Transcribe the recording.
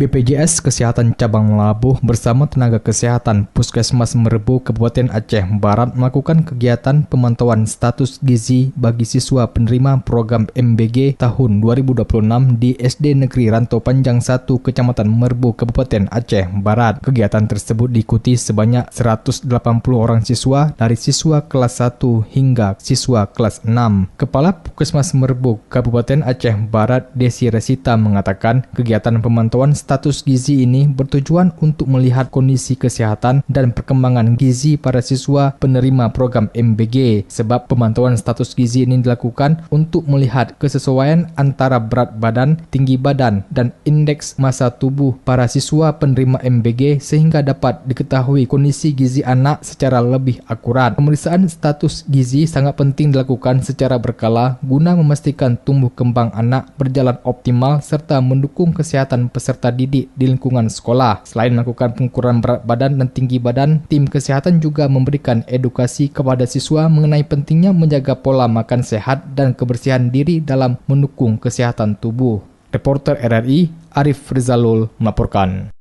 BPJS Kesehatan Cabang Labuh bersama tenaga kesehatan Puskesmas Merebu Kabupaten Aceh Barat melakukan kegiatan pemantauan status gizi bagi siswa penerima program MBG tahun 2026 di SD Negeri Rantau Panjang 1 Kecamatan Merebu Kabupaten Aceh Barat. Kegiatan tersebut diikuti sebanyak 180 orang siswa dari siswa kelas 1 hingga siswa kelas 6. Kepala Puskesmas Merebu Kabupaten Aceh Barat Desi Resita mengatakan kegiatan pemantauan status gizi ini bertujuan untuk melihat kondisi kesehatan dan perkembangan gizi para siswa penerima program MBG. Sebab pemantauan status gizi ini dilakukan untuk melihat kesesuaian antara berat badan, tinggi badan, dan indeks massa tubuh para siswa penerima MBG sehingga dapat diketahui kondisi gizi anak secara lebih akurat. Pemeriksaan status gizi sangat penting dilakukan secara berkala guna memastikan tumbuh kembang anak berjalan optimal serta mendukung kesehatan peserta didik di lingkungan sekolah. Selain melakukan pengukuran berat badan dan tinggi badan, tim kesehatan juga memberikan edukasi kepada siswa mengenai pentingnya menjaga pola makan sehat dan kebersihan diri dalam mendukung kesehatan tubuh. Reporter RRI Arif Rizalul melaporkan.